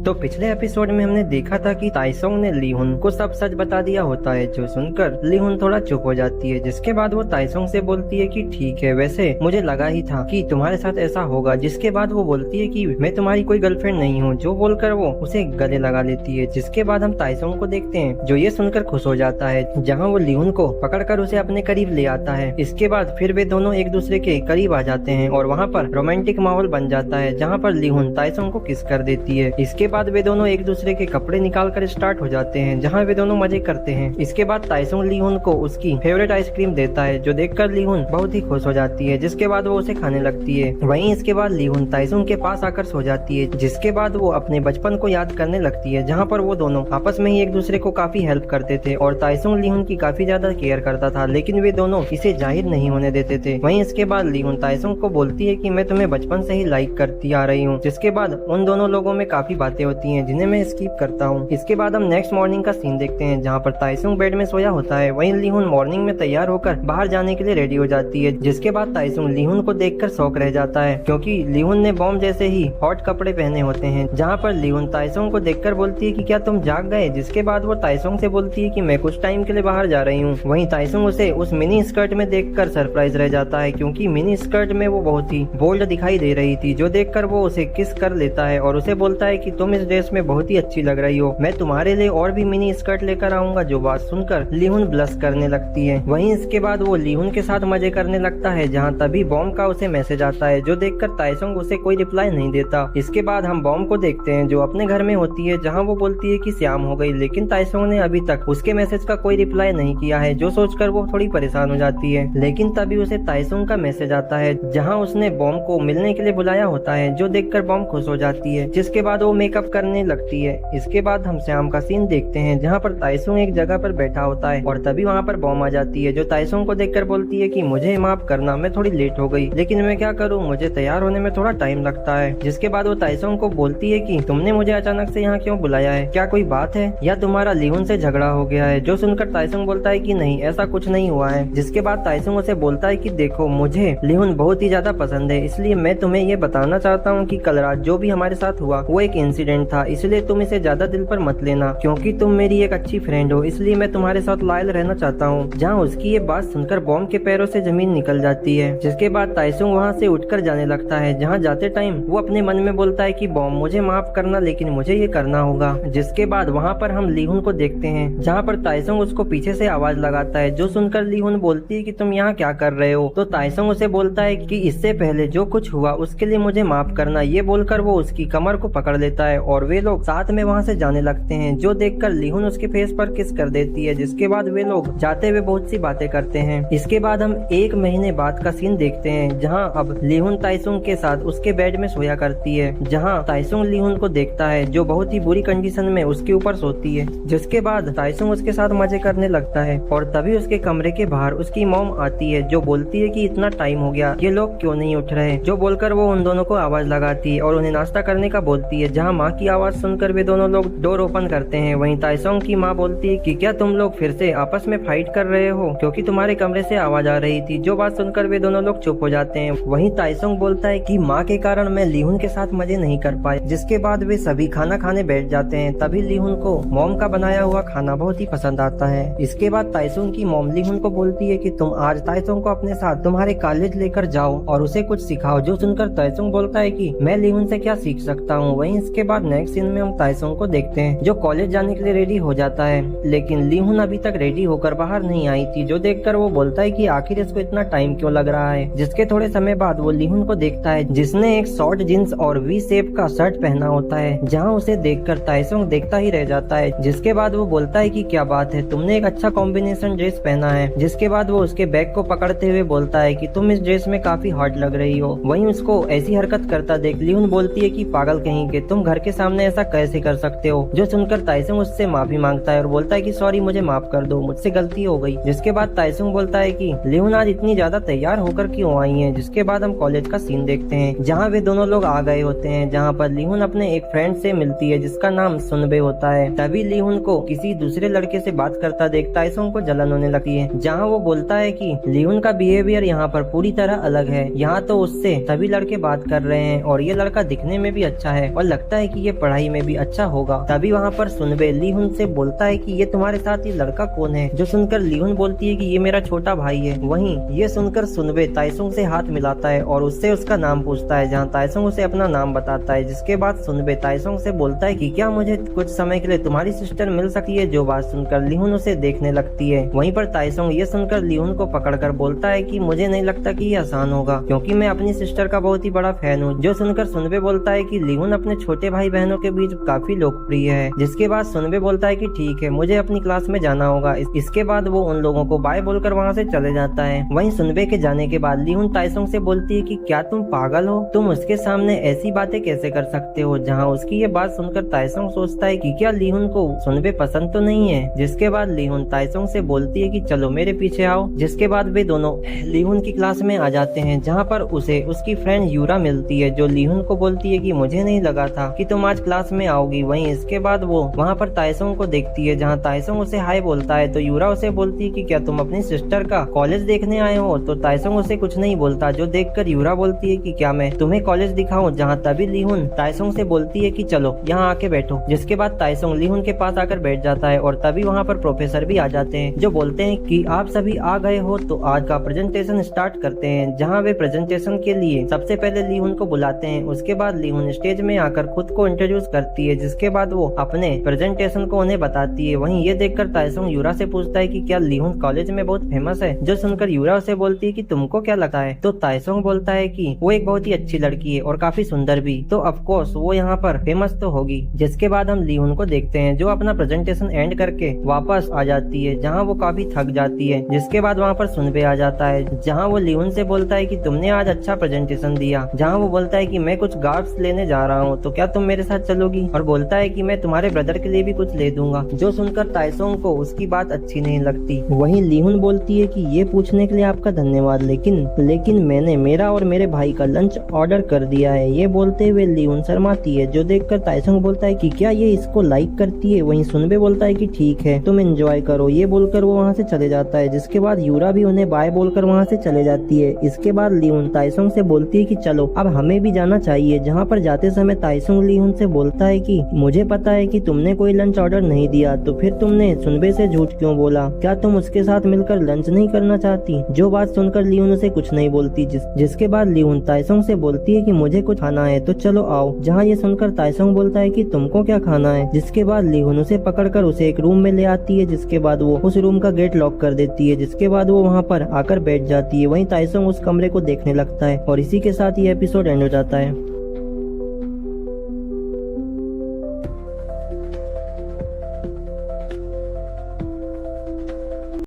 तो पिछले एपिसोड में हमने देखा था कि ताइसोंग ने लीहुन को सब सच बता दिया होता है, जो सुनकर लीहुन थोड़ा चुप हो जाती है। जिसके बाद वो ताइसोंग से बोलती है कि ठीक है, वैसे मुझे लगा ही था कि तुम्हारे साथ ऐसा होगा। जिसके बाद वो बोलती है कि मैं तुम्हारी कोई गर्लफ्रेंड नहीं हूँ, जो बोलकर वो उसे गले लगा लेती है। जिसके बाद हम ताइसोंग को देखते हैं जो ये सुनकर खुश हो जाता है, जहाँ वो लीहुन को पकड़कर उसे अपने करीब ले आता है। इसके बाद फिर वे दोनों एक दूसरे के करीब आ जाते हैं और वहाँ पर रोमांटिक माहौल बन जाता है, जहाँ पर लीहुन ताइसोंग को किस कर देती है। इसके बाद वे दोनों एक दूसरे के कपड़े निकाल कर स्टार्ट हो जाते हैं, जहाँ वे दोनों मजे करते हैं। इसके बाद ताइसोंग लीहुन को उसकी फेवरेट आइसक्रीम देता है, जो देखकर लीहुन बहुत ही खुश हो जाती है। जिसके बाद वो उसे खाने लगती है। वहीं इसके बाद लीहुन ताइसोंग के पास आकर सो जाती है। जिसके बाद वो अपने बचपन को याद करने लगती है, जहाँ पर वो दोनों आपस में ही एक दूसरे को काफी हेल्प करते थे और ताइसोंग लीहुन की काफी ज्यादा केयर करता था, लेकिन वे दोनों इसे जाहिर नहीं होने देते थे। वहीं इसके बाद लीहुन ताइसोंग को बोलती है कि मैं तुम्हें बचपन से ही लाइक करती आ रही हूँ। जिसके बाद उन दोनों लोगों में काफी बातें होती हैं, जिन्हें मैं स्किप करता हूँ। इसके बाद हम नेक्स्ट मॉर्निंग का सीन देखते हैं, जहाँ पर ताइसोंग बेड में सोया होता है। वहीं लीहुन मॉर्निंग में तैयार होकर बाहर जाने के लिए रेडी हो जाती है। जिसके बाद ताइसोंग लीहुन को देखकर शॉक रह जाता है, क्योंकि लीहुन ने बॉम्ब जैसे ही हॉट कपड़े पहने होते हैं। जहाँ पर लीहुन ताइसोंग को देखकर बोलती है कि क्या तुम जाग गए। जिसके बाद वो ताइसोंग से बोलती है कि मैं कुछ टाइम के लिए बाहर जा रही हूँ। वहीं ताइसोंग उसे उस मिनी स्कर्ट में देखकर सरप्राइज रह जाता है, क्योंकि मिनी स्कर्ट में वो बहुत ही बोल्ड दिखाई दे रही थी, जो देखकर वो उसे किस कर लेता है और उसे बोलता है कि तुम इस ड्रेस में बहुत ही अच्छी लग रही हो, मैं तुम्हारे लिए और भी मिनी स्कर्ट लेकर आऊंगा। जो बात सुनकर लीहुन ब्लश करने लगती है। वहीं इसके बाद वो लीहुन के साथ मजे करने लगता है, जहाँ तभी बॉम्ब का उसे मैसेज आता है, जो देखकर ताइसोंग उसे कोई रिप्लाई नहीं देता। इसके बाद हम बॉम्ब को देखते हैं, जो अपने घर में होती है, जहाँ वो बोलती है कि शाम हो गई, लेकिन ताइसोंग ने अभी तक उसके मैसेज का कोई रिप्लाई नहीं किया है, जो सोचकर वो थोड़ी परेशान हो जाती है। लेकिन तभी उसे ताइसोंग का मैसेज आता है, जहाँ उसने बॉम्ब को मिलने के लिए बुलाया होता है, जो देखकर बॉम्ब खुश हो जाती है। जिसके बाद वो मेकअप करने लगती है। इसके बाद हम शाम का सीन देखते हैं, जहाँ पर ताइसोंग एक जगह पर बैठा होता है और तभी वहाँ पर बॉम्ब आ जाती है, जो ताइसोंग को देखकर बोलती है कि मुझे माफ करना, मैं थोड़ी लेट हो गई, लेकिन मैं क्या करूँ, मुझे तैयार होने में थोड़ा टाइम लगता है। जिसके बाद वो ताइसोंग को बोलती है कि तुमने मुझे अचानक से यहाँ क्यों बुलाया है, क्या कोई बात है या तुम्हारा लीहुन से झगड़ा हो गया है। जो सुनकर ताइसोंग बोलता है कि नहीं, ऐसा कुछ नहीं हुआ है। जिसके बाद ताइसोंग उसे बोलता है कि देखो, मुझे लीहुन बहुत ही ज्यादा पसंद है, इसलिए मैं तुम्हें ये बताना चाहता हूँ कि कल रात जो भी हमारे साथ हुआ वो एक इंसिडेंट था, इसलिए तुम इसे ज्यादा दिल पर मत लेना, क्योंकि तुम मेरी एक अच्छी फ्रेंड हो, इसलिए मैं तुम्हारे साथ लॉयल रहना चाहता हूँ। जहाँ उसकी ये बात सुनकर बॉम्ब के पैरों से जमीन निकल जाती है। जिसके बाद ताइसोंग वहाँ से उठकर जाने लगता है, जहाँ जाते टाइम वो अपने मन में बोलता है कि बॉम्ब मुझे माफ करना, लेकिन मुझे ये करना होगा। जिसके बाद वहाँ पर हम लीहुन को देखते हैं, जहाँ पर ताइसोंग उसको पीछे से आवाज लगाता है, जो सुनकर लीहुन बोलती है कि तुम यहाँ क्या कर रहे हो। तो ताइसोंग उसे बोलता है कि इससे पहले जो कुछ हुआ उसके लिए मुझे माफ करना। ये बोलकर वो उसकी कमर को पकड़ लेता है और वे लोग साथ में वहाँ से जाने लगते हैं, जो देखकर लीहुन उसके फेस पर किस कर देती है। जिसके बाद वे लोग जाते हुए बहुत सी बातें करते हैं। इसके बाद हम 1 महीने बाद का सीन देखते हैं, जहाँ अब लीहुन ताइसोंग के साथ उसके बेड में सोया करती है, जहाँ ताइसोंग लीहुन को देखता है, जो बहुत ही बुरी कंडीशन में उसके ऊपर सोती है। जिसके बाद ताइसोंग उसके साथ मजे करने लगता है और तभी उसके कमरे के बाहर उसकी मॉम आती है, जो बोलती है कि इतना टाइम हो गया, ये लोग क्यों नहीं उठ रहे। जो बोलकर वो उन दोनों को आवाज लगाती है और उन्हें नाश्ता करने का बोलती है, जहाँ माँ की आवाज सुनकर वे दोनों लोग डोर ओपन करते हैं। वहीं ताइसोंग की माँ बोलती है कि क्या तुम लोग फिर से आपस में फाइट कर रहे हो, क्योंकि तुम्हारे कमरे से आवाज आ रही थी। जो बात सुनकर वे दोनों लोग चुप हो जाते हैं। वहीं ताइसोंग बोलता है कि माँ के कारण मैं लीहुन के साथ मजे नहीं कर पाए। जिसके बाद वे सभी खाना खाने बैठ जाते हैं। तभी लीहुन को मॉम का बनाया हुआ खाना बहुत ही पसंद आता है। इसके बाद ताइसोंग की मॉम लीहुन को बोलती है कि तुम आज ताइसोंग को अपने साथ तुम्हारे कॉलेज लेकर जाओ और उसे कुछ सिखाओ। जो सुनकर ताइसोंग बोलता है कि मैं लीहुन से क्या सीख सकता हूँ। वहीं इसके बाद नेक्स्ट सीन में हम ताइसोंग को देखते हैं, जो कॉलेज जाने के लिए रेडी हो जाता है, लेकिन लीहुन अभी तक रेडी होकर बाहर नहीं आई थी, जो देखकर वो बोलता है कि आखिर इसको इतना टाइम क्यों लग रहा है। जिसके थोड़े समय बाद वो लीहुन को देखता है, जिसने एक शॉर्ट जींस और वी शेप का शर्ट पहना होता है, जहाँ उसे देखकर ताइसोंग देखता ही रह जाता है। जिसके बाद वो बोलता है कि क्या बात है, तुमने एक अच्छा कॉम्बिनेशन ड्रेस पहना है। जिसके बाद वो उसके बैग को पकड़ते हुए बोलता है कि तुम इस ड्रेस में काफी हॉट लग रही हो। वहीं उसको ऐसी हरकत करता देख लीहुन बोलती है कि पागल कहीं के, तुम घर के सामने ऐसा कैसे कर सकते हो। जो सुनकर ताइसोंग उससे माफी मांगता है और बोलता है कि सॉरी, मुझे माफ कर दो, मुझसे गलती हो गई। जिसके बाद ताइसोंग बोलता है कि लीहुन आज इतनी ज्यादा तैयार होकर क्यों आई है। जिसके बाद हम कॉलेज का सीन देखते हैं, जहाँ वे दोनों लोग आ गए होते हैं, जहाँ पर लीहुन अपने एक फ्रेंड से मिलती है, जिसका नाम सुनबे होता है। तभी लीहुन को किसी दूसरे लड़के से बात करता देख ताइसोंग को जलन होने लगती है, जहाँ वो बोलता है कि लीहुन का बिहेवियर यहाँ पर पूरी तरह अलग है। यहाँ तो उससे सभी लड़के बात कर रहे हैं और ये लड़का दिखने में भी अच्छा है और लगता है कि ये पढ़ाई में भी अच्छा होगा। तभी वहाँ पर सुनबे लीहुन से बोलता है कि ये तुम्हारे साथ ये लड़का कौन है, जो सुनकर लीहुन बोलती है कि ये मेरा छोटा भाई है। वहीं ये सुनकर सुनबे ताइसुंग से हाथ मिलाता है और उससे उसका नाम पूछता है, जहाँ ताइसुंग उसे अपना नाम बताता है। जिसके बाद सुनबे ताइसुंग से बोलता है कि क्या मुझे कुछ समय के लिए तुम्हारी सिस्टर मिल सकती है, जो बात सुनकर लीहुन उसे देखने लगती है। वहीं पर ताइसुंग ये सुनकर लीहुन को पकड़कर बोलता है कि मुझे नहीं लगता कि ये आसान होगा, क्योंकि मैं अपनी सिस्टर का बहुत ही बड़ा फैन हूँ। जो सुनकर सुनबे बोलता है कि लीहुन अपने छोटे भाई बहनों के बीच काफी लोकप्रिय है। जिसके बाद सुनबे बोलता है कि ठीक है, मुझे अपनी क्लास में जाना होगा। इसके बाद वो उन लोगों को बाय बोलकर वहाँ से चले जाता है। वहीं सुनबे के जाने के बाद लीहुन ताइसुंग से बोलती है कि क्या तुम पागल हो, तुम उसके सामने ऐसी बातें कैसे कर सकते हो। जहाँ उसकी ये बात सुनकर ताइसुंग सोचता है कि क्या लीहुन को सुनबे पसंद तो नहीं है। जिसके बाद लीहुन ताइसुंग से बोलती है कि चलो मेरे पीछे आओ। जिसके बाद वे दोनों लीहुन की क्लास में आ जाते हैं, जहाँ पर उसे उसकी फ्रेंड यूरा मिलती है, जो लीहुन को बोलती है कि मुझे नहीं लगा था कि तुम आज क्लास में आओगी। वहीं इसके बाद वो वहाँ पर ताइसुंग को देखती है, जहाँ ताइसुंग उसे हाय बोलता है। तो यूरा उसे बोलती है कि क्या तुम अपनी सिस्टर का कॉलेज देखने आए हो। तो ताइसुंग उसे कुछ नहीं बोलता, जो देखकर यूरा बोलती है कि क्या मैं तुम्हें कॉलेज दिखाऊं। जहाँ तभी लीहुन ताइसुंग से बोलती है कि चलो यहाँ आके बैठो। जिसके बाद ताइसुंग लीहुन के पास आकर बैठ जाता है और तभी वहाँ पर प्रोफेसर भी आ जाते हैं, जो बोलते हैं कि आप सभी आ गए हो तो आज का प्रेजेंटेशन स्टार्ट करते हैं। जहाँ वे प्रेजेंटेशन के लिए सबसे पहले लीहुन को बुलाते हैं। उसके बाद लीहुन स्टेज में आकर खुद को इंट्रोड्यूस करती है, जिसके बाद वो अपने प्रेजेंटेशन को उन्हें बताती है। वहीं ये देखकर ताइसुंग यूरा से पूछता है कि क्या लीहुन कॉलेज में बहुत फेमस है। जो सुनकर यूरा उसे बोलती है कि तुमको क्या लगता है। तो ताइसुंग बोलता है कि वो एक बहुत ही अच्छी लड़की है और काफी सुंदर भी, तो ऑफ कोर्स वो यहाँ पर फेमस तो होगी। जिसके बाद हम लीहुन को देखते हैं, जो अपना प्रेजेंटेशन एंड करके वापस आ जाती है, जहाँ वो काफी थक जाती है। जिसके बाद वहाँ पर सुनबे आ जाता है, जहाँ वो लीहुन से बोलता है कि तुमने आज अच्छा प्रेजेंटेशन दिया। जहाँ वो बोलता है कि मैं कुछ गार्ड्स लेने जा रहा हूँ, तो क्या तुम मेरे साथ चलोगी। और बोलता है कि मैं तुम्हारे ब्रदर के लिए भी कुछ ले दूंगा। जो सुनकर ताइसुंग को उसकी बात अच्छी नहीं लगती। वहीं लीहुन बोलती है कि ये पूछने के लिए आपका धन्यवाद, लेकिन मैंने मेरा और मेरे भाई का लंच ऑर्डर कर दिया है। ये बोलते हुए लीहुन शर्माती है, जो देखकर ताइसुंग बोलता है कि क्या ये इसको लाइक करती है। वहीं सुनबे बोलता है कि ठीक है, तुम एंजॉय करो। ये बोलकर वो वहाँ से चले जाता है। जिसके बाद यूरा भी उन्हें बाय बोलकर वहाँ से चले जाती है। इसके बाद लीहुन ताइसुंग से बोलती है कि चलो अब हमें भी जाना चाहिए। जहाँ पर जाते समय ताइसुंग लीहुन से बोलता है कि मुझे पता है कि तुमने कोई लंच ऑर्डर नहीं दिया, तो फिर तुमने सुनबे से झूठ क्यों बोला। क्या तुम उसके साथ मिलकर लंच नहीं करना चाहती। जो बात सुनकर लीहुन उसे कुछ नहीं बोलती। जिसके बाद लीहुन ताइसुंग से बोलती है कि मुझे कुछ खाना है, तो चलो आओ। जहाँ ये सुनकर ताइसुंग बोलता है कि तुमको क्या खाना है। जिसके बाद लीहुन उसे पकड़कर उसे एक रूम में ले आती है। जिसके बाद वो उस रूम का गेट लॉक कर देती है। जिसके बाद वो वहाँ पर आकर बैठ जाती है। वहीं ताइसुंग उस कमरे को देखने लगता है और इसी के साथ ये एपिसोड एंड हो जाता है।